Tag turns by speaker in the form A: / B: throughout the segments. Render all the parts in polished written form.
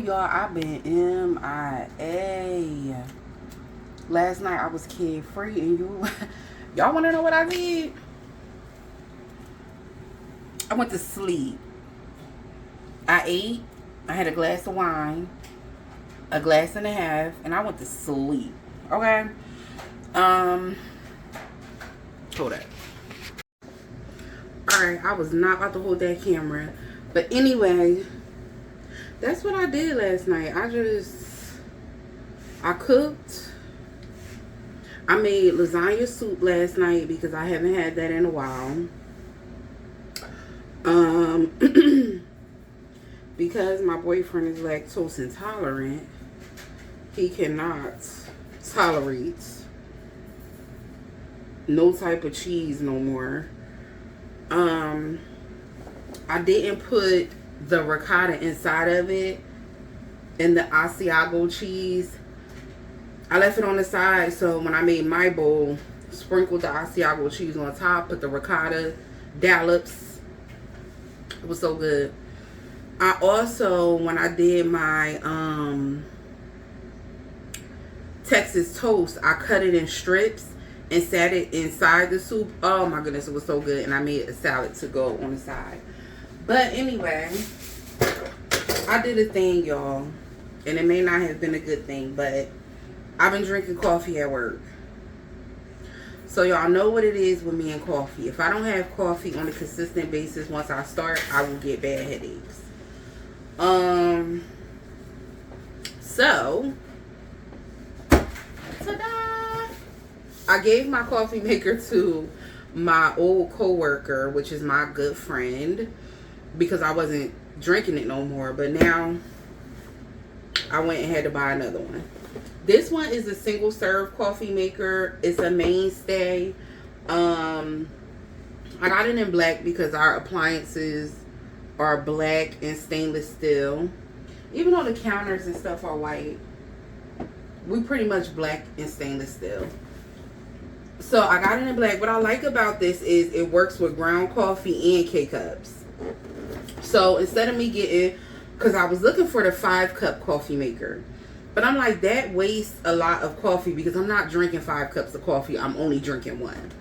A: y'all, I've been MIA. Last night I was kid free and y'all wanna know what I did? I went to sleep. I ate, I had a glass of wine, a glass and a half, and I went to sleep. Okay? Hold up. Alright, I was not about to hold that camera. But anyway, that's what I did last night. I cooked. I made lasagna soup last night because I haven't had that in a while. Because my boyfriend is lactose intolerant, he cannot tolerate no type of cheese no more. I didn't put the ricotta inside of it and the Asiago cheese. I left it on the side, so when I made my bowl, sprinkled the Asiago cheese on top, put the ricotta dollops. It was so good. I also, when I did my Texas toast, I cut it in strips and sat it inside the soup. Oh my goodness, it was so good. And I made a salad to go on the side. But anyway, I did a thing, y'all. And it may not have been a good thing, but I've been drinking coffee at work. So y'all know what it is with me and coffee. If I don't have coffee on a consistent basis, once I start, I will get bad headaches. So, ta-da! I gave my coffee maker to my old co-worker, which is my good friend, because I wasn't drinking it no more. But now, I went and had to buy another one. This one is a single serve coffee maker. It's a mainstay. I got it in black because our appliances are black and stainless steel. Even though the counters and stuff are white, we pretty much black and stainless steel. So I got it in black. What I like about this is it works with ground coffee and K-Cups. So instead of me getting, because I was looking for the 5-cup coffee maker, but I'm like, that wastes a lot of coffee because I'm not drinking 5 cups of coffee. I'm only drinking 1.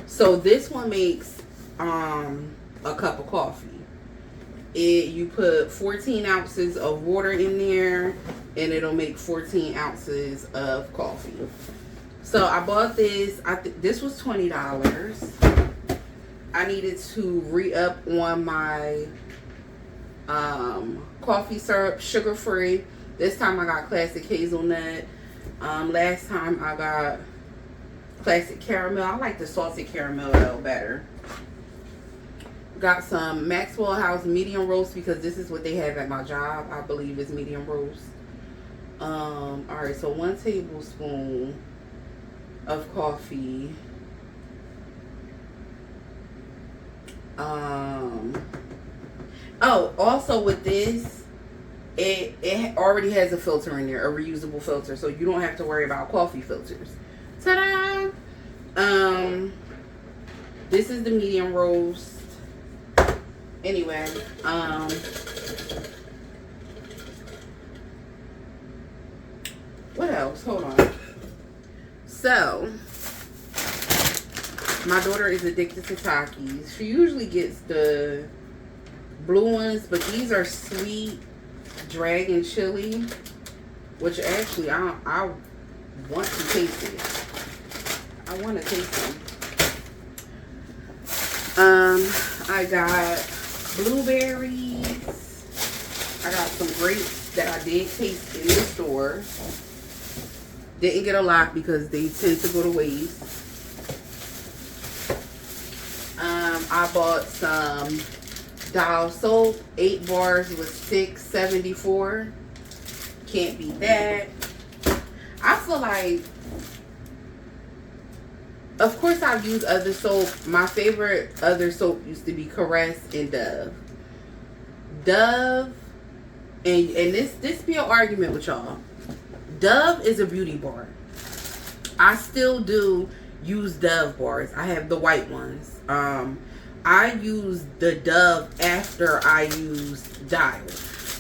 A: So this one makes a cup of coffee. You put 14 ounces of water in there and it'll make 14 ounces of coffee. So I bought this. This was $20. I needed to re-up on my coffee syrup, sugar-free. This time I got classic hazelnut. Last time I got classic caramel. I like the salted caramel though better. Got some Maxwell House medium roast because this is what they have at my job. I believe it's medium roast. Alright, so 1 tablespoon of coffee. Oh, also with this, it already has a filter in there, a reusable filter, so you don't have to worry about coffee filters. Ta-da! This is the medium roast. Anyway, what else? Hold on. So, my daughter is addicted to Takis. She usually gets the blue ones, but these are sweet dragon chili, which actually I want to taste it. I want to taste them. I got blueberries. I got some grapes that I did taste in the store. Didn't get a lot because they tend to go to waste. I bought some Dial soap. 8 bars was $6.74. Can't beat that. I feel like, of course I've used other soap. My favorite other soap used to be Caress and Dove. Dove, and this be an argument with y'all. Dove is a beauty bar. I still do use Dove bars. I have the white ones. I use the Dove after I use Dial.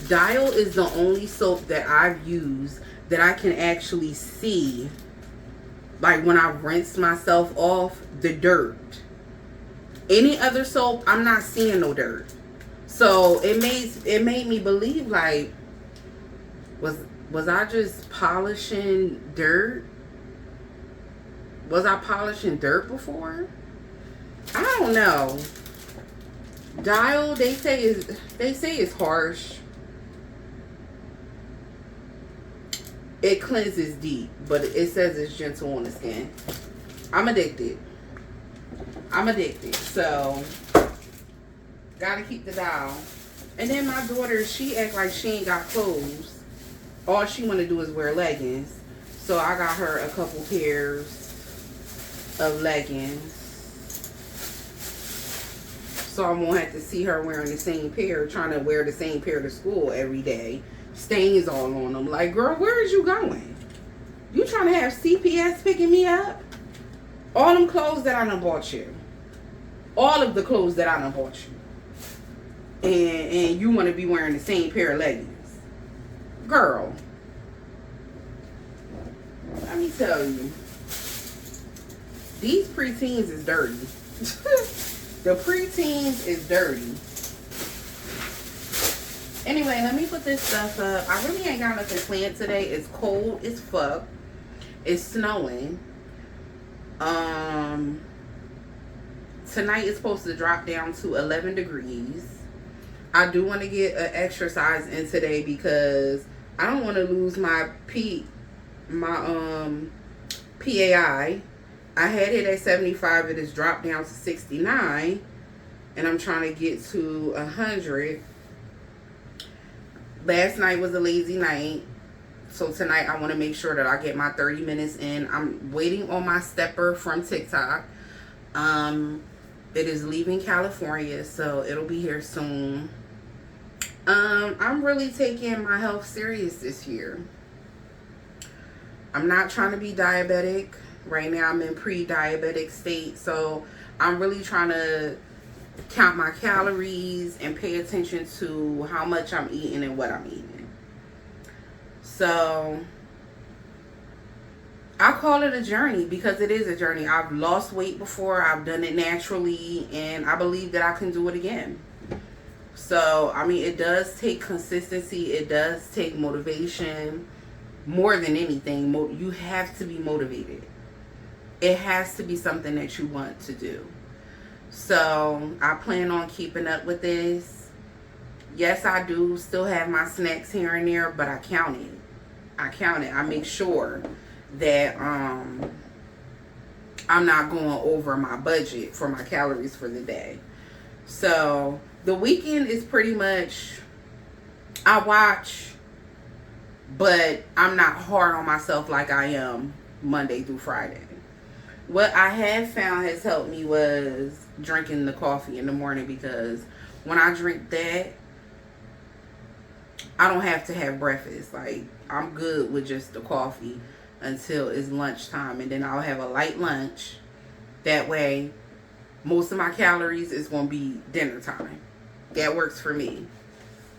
A: Dial is the only soap that I've used that I can actually see, like when I rinse myself off, the dirt. Any other soap, I'm not seeing no dirt. So it made me believe, like, was I just polishing dirt? Was I polishing dirt before? I don't know. Dial, they say it's harsh. It cleanses deep, but it says it's gentle on the skin. I'm addicted. So gotta keep the Dial. And then my daughter, she act like she ain't got clothes. All she want to do is wear leggings. So I got her a couple pairs of leggings. So I won't have to see her wearing the same pair, trying to wear the same pair to school every day. Stains all on them. Like, girl, where is you going? You trying to have CPS picking me up? All them clothes that I done bought you. All of the clothes that I done bought you. And you want to be wearing the same pair of leggings. Girl, let me tell you, these preteens is dirty. The preteens is dirty. Anyway, let me put this stuff up. I really ain't got nothing planned today. It's cold as fuck. It's snowing. Tonight it's supposed to drop down to 11 degrees. I do want to get an exercise in today because I don't want to lose my PAI. I had it at 75. It has dropped down to 69. And I'm trying to get to 100. Last night was a lazy night. So tonight I want to make sure that I get my 30 minutes in. I'm waiting on my stepper from TikTok. It is leaving California, so it'll be here soon. I'm really taking my health serious this year. I'm not trying to be diabetic. Right now I'm in pre-diabetic state, so I'm really trying to count my calories and pay attention to how much I'm eating and what I'm eating. So I call it a journey because it is a journey. I've lost weight before. I've done it naturally, and I believe that I can do it again. So, I mean, it does take consistency. It does take motivation. More than anything, you have to be motivated. It has to be something that you want to do. So, I plan on keeping up with this. Yes, I do still have my snacks here and there, but I count it. I make sure that I'm not going over my budget for my calories for the day. So the weekend is pretty much, I watch, but I'm not hard on myself like I am Monday through Friday. What I have found has helped me was drinking the coffee in the morning, because when I drink that, I don't have to have breakfast. Like, I'm good with just the coffee until it's lunchtime, and then I'll have a light lunch. That way, most of my calories is going to be dinner time. That works for me.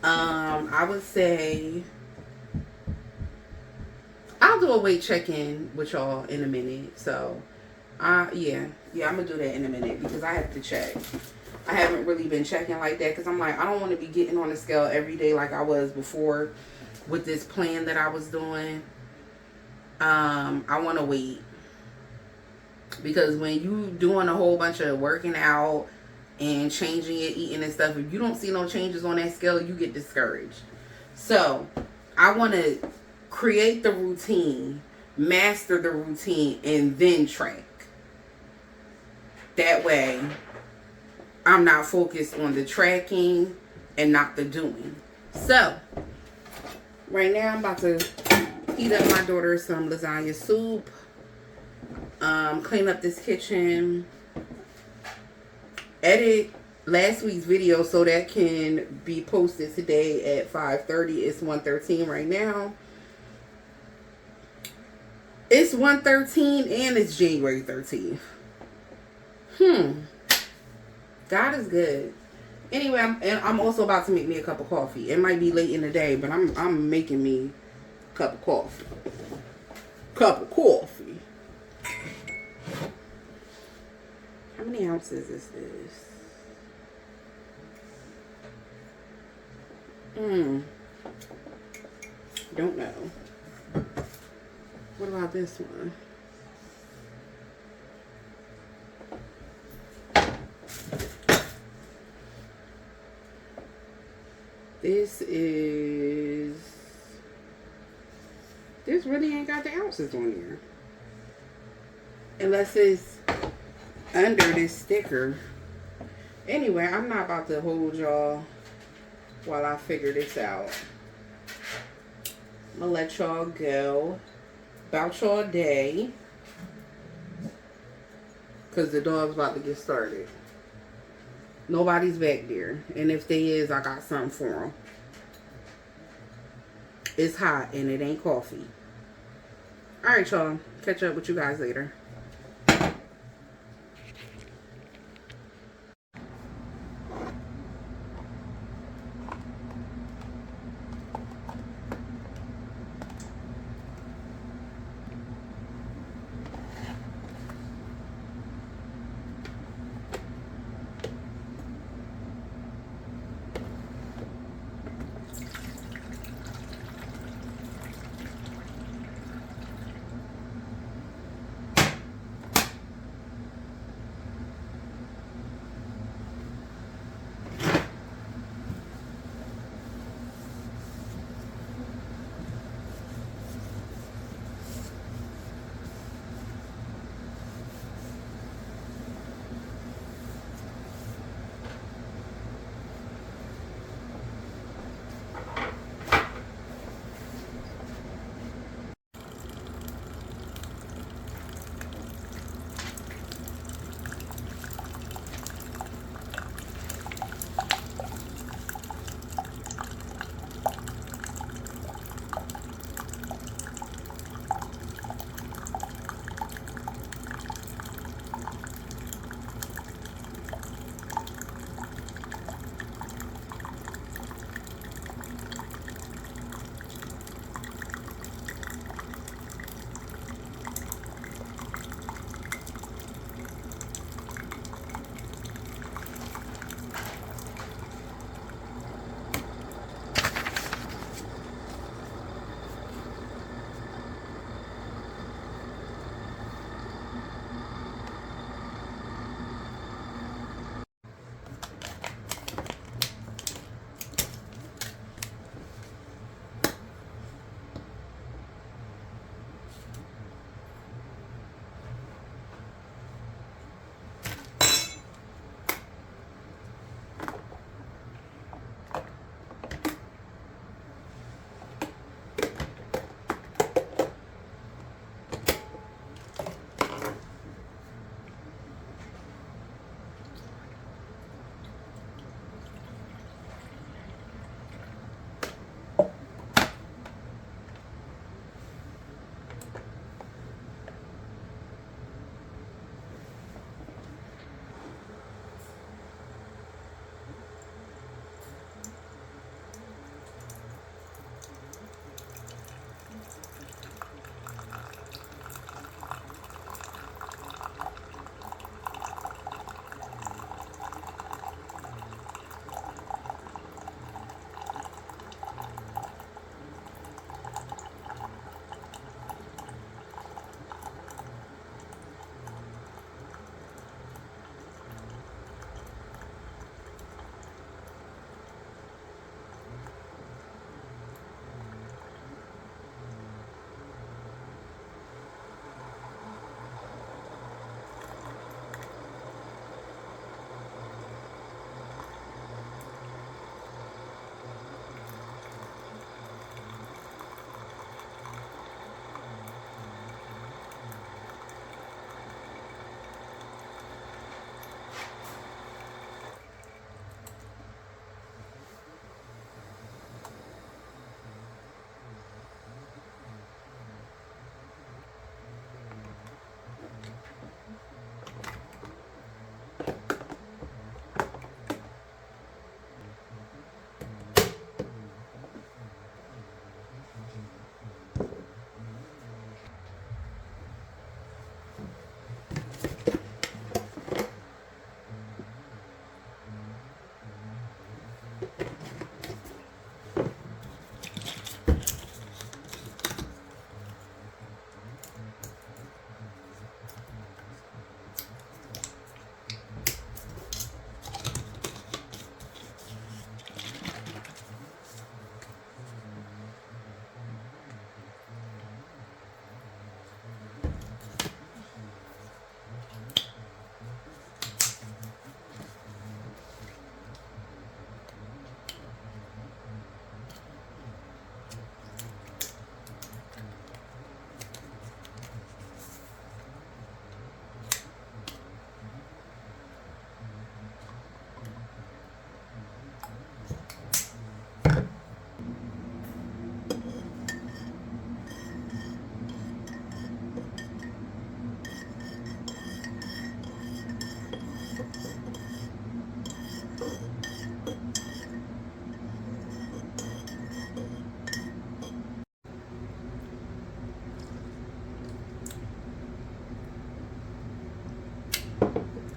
A: I would say I'll do a weight check-in with y'all in a minute. So, yeah, I'm going to do that in a minute because I have to check. I haven't really been checking like that because I'm like, I don't want to be getting on the scale every day like I was before with this plan that I was doing. I want to wait, because when you doing a whole bunch of working out and changing your eating and stuff, if you don't see no changes on that scale, you get discouraged. So I want to create the routine, master the routine, and then track. That way I'm not focused on the tracking and not the doing. So right now I'm about to heat up my daughter some lasagna soup. Clean up this kitchen. Edit last week's video so that can be posted today at 5:30. It's 1:13 right now. It's 1:13 and it's January 13th. God is good. Anyway, I'm also about to make me a cup of coffee. It might be late in the day, but I'm making me a cup of coffee. Cup of coffee. How many ounces is this? Don't know. What about this one? This really ain't got the ounces on here. Unless it's under this sticker. Anyway, I'm not about to hold y'all while I figure this out. I'm gonna let y'all go about y'all day. Because the dog's about to get started. Nobody's back there. And if they is, I got something for them. It's hot and it ain't coffee. Alright, y'all. Catch up with you guys later.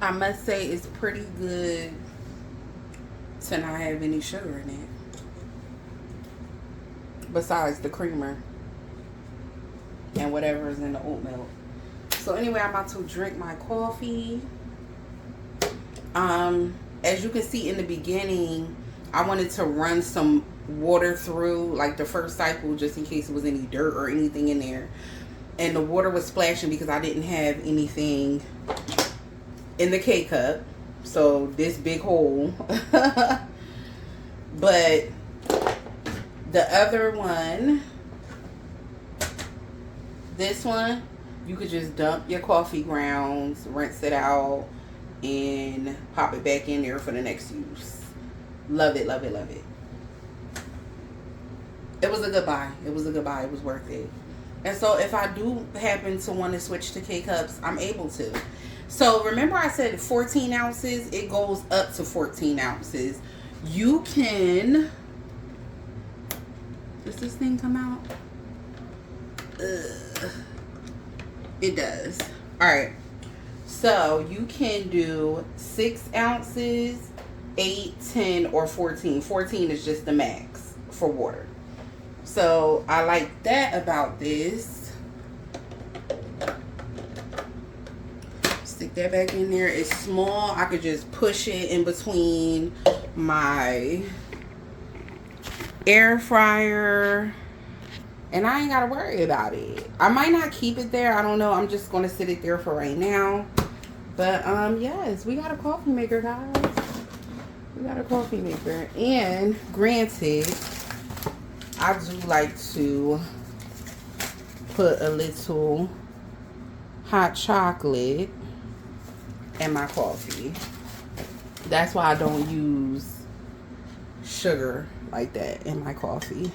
A: I must say it's pretty good to not have any sugar in it. Besides the creamer and whatever is in the oat milk. So anyway, I'm about to drink my coffee. As you can see in the beginning, I wanted to run some water through, like the first cycle, just in case there was any dirt or anything in there. And the water was splashing because I didn't have anything in the K-cup. So this big hole. But the other one, this one, you could just dump your coffee grounds, rinse it out, and pop it back in there for the next use. Love it, love it, love it. It was a good buy. It was a good buy. It was worth it. And so if I do happen to want to switch to K-cups, I'm able to. So remember I said 14 ounces? It goes up to 14 ounces. You can... Does this thing come out? It does. Alright. So you can do 6 ounces, 8, 10, or 14. 14 is just the max for water. So I like that about this. Stick that back in there. It's small. I could just push it in between my air fryer. And I ain't got to worry about it. I might not keep it there. I don't know. I'm just going to sit it there for right now. But, yes, we got a coffee maker, guys. We got a coffee maker. And, granted, I do like to put a little hot chocolate in my coffee. That's why I don't use sugar like that in my coffee.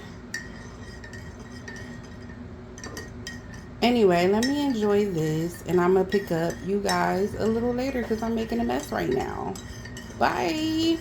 A: Anyway, let me enjoy this, and I'm going to pick up you guys a little later because I'm making a mess right now. Bye.